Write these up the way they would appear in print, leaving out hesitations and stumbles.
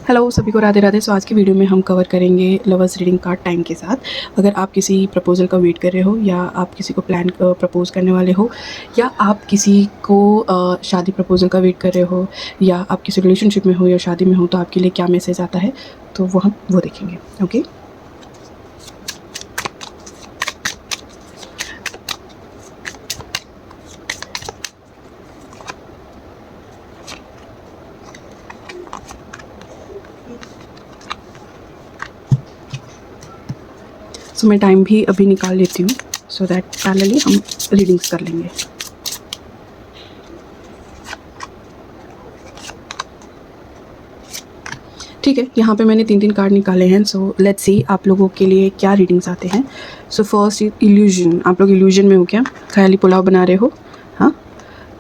Hello सभी को राधे राधे। सो आज की वीडियो में हम कवर करेंगे लवर्स रीडिंग कार्ड टाइम के साथ। अगर आप किसी प्रपोजल का वेट कर रहे हो या आप किसी को प्लान प्रपोज करने वाले हो या आप किसी को शादी प्रपोजल का वेट कर रहे हो या आप किसी रिलेशनशिप में हो या शादी में हो तो आपके लिए क्या मैसेज आता है तो वो हम वो देखेंगे। ओके सो मैं टाइम भी अभी निकाल लेती हूँ सो दैट पैरेलली हम रीडिंग्स कर लेंगे। ठीक है, यहाँ पे मैंने 3 कार्ड निकाले हैं। सो लेट्स सी आप लोगों के लिए क्या रीडिंग्स आते हैं। So first illusion. आप लोग इल्यूजन में हो क्या? ख्याली पुलाव बना रहे हो? हाँ,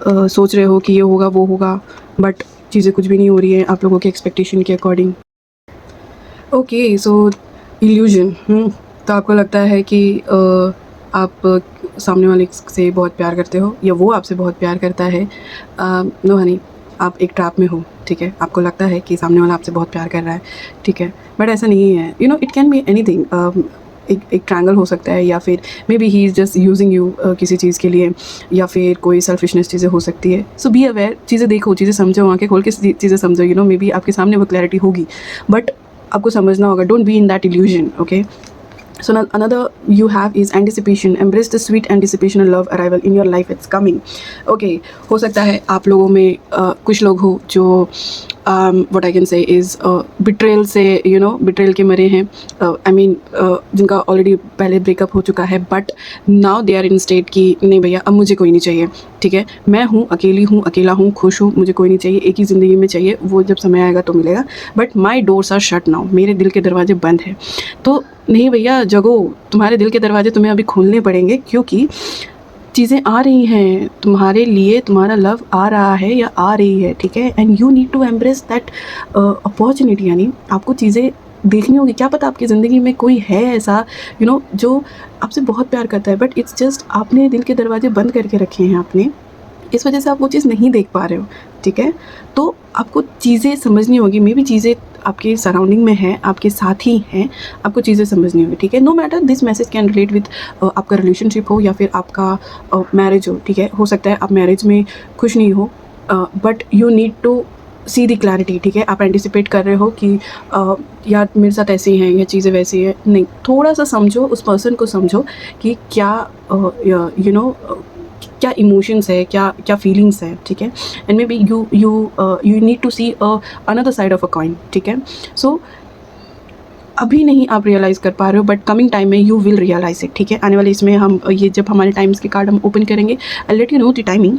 सोच रहे हो कि ये होगा वो होगा बट चीज़ें कुछ भी नहीं हो रही हैं आप लोगों के एक्सपेक्टेशन के अकॉर्डिंग। ओके, सो इल्यूजन। तो आपको लगता है कि आप सामने वाले से बहुत प्यार करते हो या वो आपसे बहुत प्यार करता है। नो हनी, आप एक ट्रैप में हो। ठीक है, आपको लगता है कि सामने वाला आपसे बहुत प्यार कर रहा है। ठीक है, बट ऐसा नहीं है। You know it can be anything. एक ट्रायंगल हो सकता है या फिर may be he is just using you किसी चीज़ के लिए या फिर कोई सेल्फिशनेस चीज़ें हो सकती है। सो बी अवेयर, चीज़ें देखो, चीज़ें समझो, आंखें खोल के चीज़ें समझो। यू नो मे बी आपके सामने वो क्लैरिटी होगी बट आपको समझना होगा। Don't be in that illusion. Okay, so now another you have is anticipation. Embrace the sweet anticipation of love arrival in your life. It's coming. Okay, हो सकता है आप लोगों में कुछ लोग हो जो what I can say is betrayal से betrayal के मरे हैं। I mean जिनका ऑलरेडी पहले ब्रेकअप हो चुका है but now they are in state कि नहीं भैया अब मुझे कोई नहीं चाहिए। ठीक है, मैं हूँ, अकेली हूँ, अकेला हूँ, खुश हूँ, मुझे कोई नहीं चाहिए, एक ही ज़िंदगी में चाहिए, वो जब समय आएगा तो मिलेगा but my doors are shut now. मेरे दिल के दरवाजे बंद हैं। तो नहीं भैया जगो, तुम्हारे दिल के दरवाजे तुम्हें अभी खोलने पड़ेंगे क्योंकि चीज़ें आ रही हैं तुम्हारे लिए, तुम्हारा लव आ रहा है या आ रही है। ठीक है, and you need to embrace that opportunity. यानी आपको चीज़ें देखनी होगी। क्या पता आपकी ज़िंदगी में कोई है ऐसा जो आपसे बहुत प्यार करता है बट इट्स जस्ट आपने दिल के दरवाजे बंद करके रखे हैं आपने, इस वजह से आप वो चीज़ नहीं देख पा रहे हो। ठीक है, तो आपको चीज़ें समझनी होगी। मे बी चीज़ें आपके सराउंडिंग में है, आपके साथ ही हैं, आपको चीज़ें समझनी होगी। ठीक है, no matter this message can relate with आपका रिलेशनशिप हो या फिर आपका मैरिज हो। ठीक है, हो सकता है आप मैरिज में खुश नहीं हो but you need to see the clarity. ठीक है, आप एंटिसिपेट कर रहे हो कि यार मेरे साथ ऐसे ही हैं, ये चीज़ें वैसी है नहीं। थोड़ा सा समझो, उस पर्सन को समझो कि क्या क्या इमोशंस है, क्या क्या फीलिंग्स है। ठीक है, and maybe you need to see another side of a coin. ठीक है, सो अभी नहीं आप रियलाइज़ कर पा रहे हो बट कमिंग टाइम में यू विल रियलाइज इट। ठीक है, आने वाले इसमें हम ये जब हमारे टाइम्स के कार्ड हम ओपन करेंगे I let you know the timing.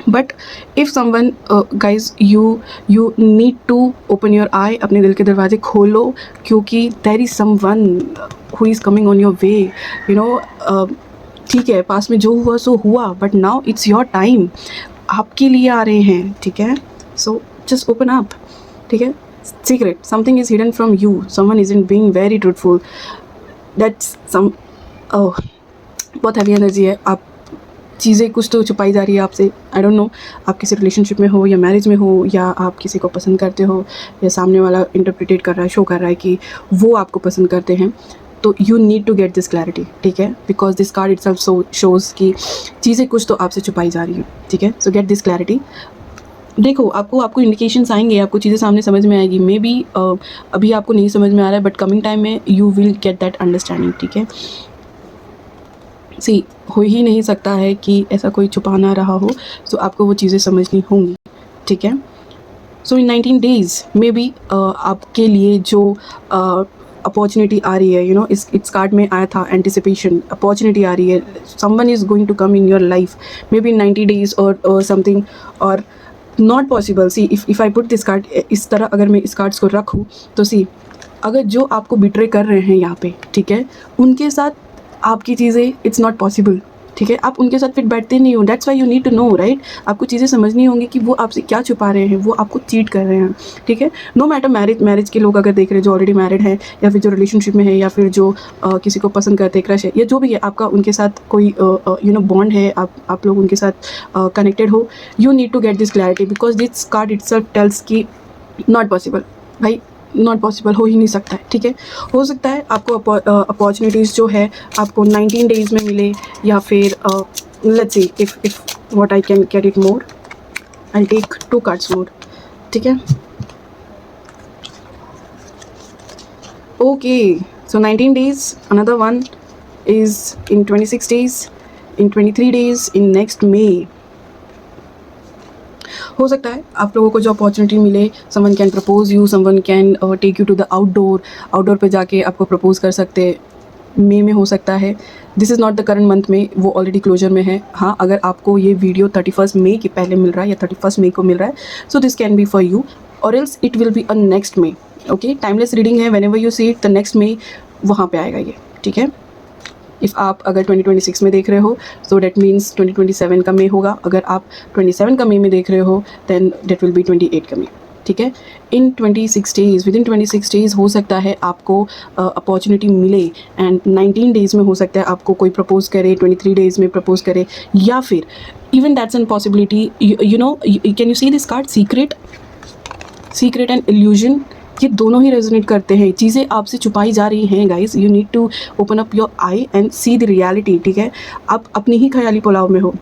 But if someone guys you need to open your eye, अपने दिल के दरवाजे खोलो क्योंकि there is someone who is coming on your way. ठीक है, पास में जो हुआ सो हुआ but now it's your time, आपके लिए आ रहे हैं। ठीक है, सो जस्ट ओपन अप। ठीक है, secret something is hidden from you, someone is in being very truthful, that's some बहुत हैवी एनर्जी है। आप चीज़ें कुछ तो छुपाई जा रही है आपसे। आई डोंट नो आप किसी रिलेशनशिप में हो या मैरिज में हो या आप किसी को पसंद करते हो या सामने वाला इंटरप्रिटेट कर रहा है, शो कर रहा है कि वो आपको पसंद करते हैं। तो you need to get this clarity. ठीक है, because this card itself shows कि चीज़ें कुछ तो आपसे छुपाई जा रही हैं। ठीक है, सो गेट दिस क्लैरिटी। देखो आपको इंडिकेशंस आएंगे, आपको चीज़ें सामने समझ में आएगी। मे बी अभी आपको नहीं समझ में आ रहा है बट कमिंग टाइम में you will get that understanding. ठीक है, सी हो ही नहीं सकता है कि ऐसा कोई छुपा ना रहा हो, सो आपको वो चीज़ें समझनी होंगी। ठीक है, सो इन 19 डेज़ मे बी आपके लिए जो अपॉर्चुनिटी आ रही है, इस कार्ड में आया था एंटिसिपेशन, अपॉर्चुनिटी आ रही है, someone is going to come in your life maybe in 90 days और समथिंग और not possible. See if I put this card इस तरह, अगर मैं इस कार्ड्स को रखूँ तो सी अगर जो आपको बिट्रे कर रहे हैं यहाँ पे, ठीक है, उनके साथ आपकी चीज़ें इट्स नॉट पॉसिबल। ठीक है, आप उनके साथ फिर बैठते नहीं हो। That's why you need to know, right. आपको चीज़ें समझनी होंगी कि वो आपसे क्या छुपा रहे हैं, वो आपको चीट कर रहे हैं। ठीक है, नो मैटर मैरिज के लोग अगर देख रहे हैं जो ऑलरेडी मैरिड है या फिर जो रिलेशनशिप में है या फिर जो किसी को पसंद करते हैं, क्रश है या जो भी है, आपका उनके साथ कोई बॉन्ड है, आप लोग उनके साथ कनेक्टेड हो, you need to get this clarity because this card itself tells कि नॉट पॉसिबल। भाई नॉट पॉसिबल, हो ही नहीं सकता है, ठीक है। हो सकता है आपको अपॉर्चुनिटीज़ जो है आपको 19 डेज़ में मिले, या फिर let's see if what I can get it more, I take 2 cards more, ठीक है। Okay, so 19 days, another one is in 26 days, in 23 days, in next May. हो सकता है आप लोगों को जो अपॉर्चुनिटी मिले, someone can propose you, someone can take you to the outdoor पे जाके आपको प्रपोज कर सकते, मे में हो सकता है। This is not the current month में, वो ऑलरेडी क्लोजर में है। हाँ, अगर आपको ये वीडियो 31 मई के पहले मिल रहा है या 31 मई को मिल रहा है, so this can be for you, और else it will be a next May. Okay, timeless reading है, whenever you see it the next May वहाँ पे आएगा ये, ठीक है। इफ़ आप अगर 2026 में देख रहे हो सो डेट मीन्स 2027 का मे होगा। अगर आप 27 का मे में देख रहे हो देन डेट विल बी 28 का मे, ठीक है। इन 26 डेज़, विद इन 26 डेज़ हो सकता है आपको अपॉर्चुनिटी मिले, एंड 19 डेज़ में हो सकता है आपको कोई प्रपोज करे, 23 डेज़ में प्रपोज करे, या फिर even that's an possibility. You know, can you see this card, secret and illusion, ये दोनों ही रेजोनेट करते हैं। चीज़ें आपसे छुपाई जा रही हैं guys, you need to open up your eye and see the reality, ठीक है। आप अपनी ही ख्याली पुलाव में हो,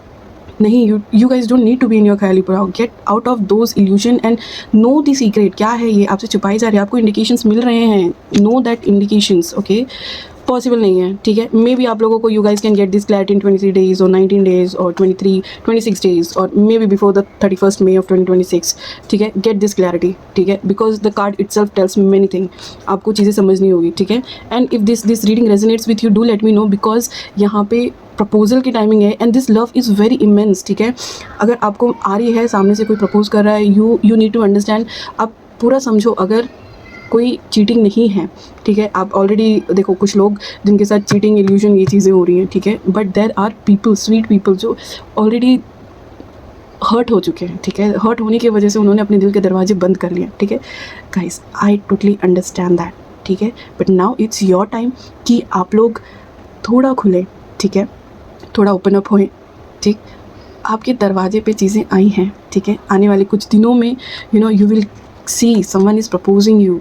नहीं, you guys don't need to be in your ख्याली पुलाव, get out of those illusion and know the secret, क्या है ये आपसे छुपाई जा रही है, आपको इंडिकेशंस मिल रहे हैं, know that indications, okay. Possible नहीं है, ठीक है। मे बी आप लोगों को, you guys can get this clarity in 23 days और 19 डेज़ और 26 डेज़, और may be before the 31st May of 2026, ठीक है। गेट दिस क्लैरिटी, ठीक है, because the card itself tells many thing, आपको चीज़ें समझनी होगी, ठीक है। And if this reading resonates with you, do let me know, because यहाँ पे प्रपोजल की टाइमिंग है and this love is very immense, ठीक है। अगर आपको आ रही है सामने से कोई प्रपोज कर रहा है, यू नीड टू अंडरस्टैंड, आप पूरा समझो, अगर कोई चीटिंग नहीं है, ठीक है। आप ऑलरेडी देखो कुछ लोग जिनके साथ चीटिंग, इल्यूजन, ये चीज़ें हो रही हैं, ठीक है, but there are people, sweet people, जो ऑलरेडी हर्ट हो चुके हैं, ठीक है। हर्ट होने की वजह से उन्होंने अपने दिल के दरवाजे बंद कर लिए, ठीक है। Guys, I totally understand that, ठीक है, but now it's your time कि आप लोग थोड़ा खुले, ठीक है, थोड़ा ओपन अप होएं, ठीक। आपके दरवाजे पे चीज़ें आई हैं, ठीक है। आने वाले कुछ दिनों में you will see someone is proposing you,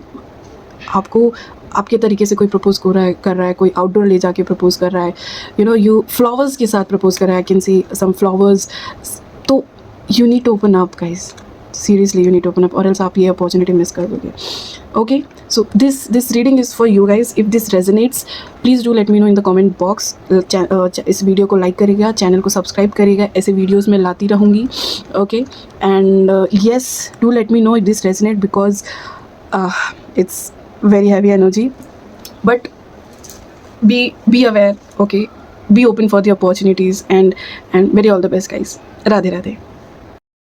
आपको आपके तरीके से कोई प्रपोज कर रहा है, कोई आउटडोर ले जाके प्रपोज कर रहा है, यू फ्लावर्स के साथ प्रपोज कर रहा है, I can see some flowers. तो you need to open up guys, seriously you need to open up, और एल्स आप ये अपॉर्चुनिटी मिस कर दोगे। Okay, so this reading is for you guys. If this resonates, please do let me know in the comment box. इस video को like करिएगा, channel को subscribe करिएगा, ऐसे वीडियोज़ मैं लाती रहूँगी, okay. And yes, do let me know if this resonate, because it's very heavy energy, but be aware, okay, be open for the opportunities, and very all the best guys. Radhe Radhe.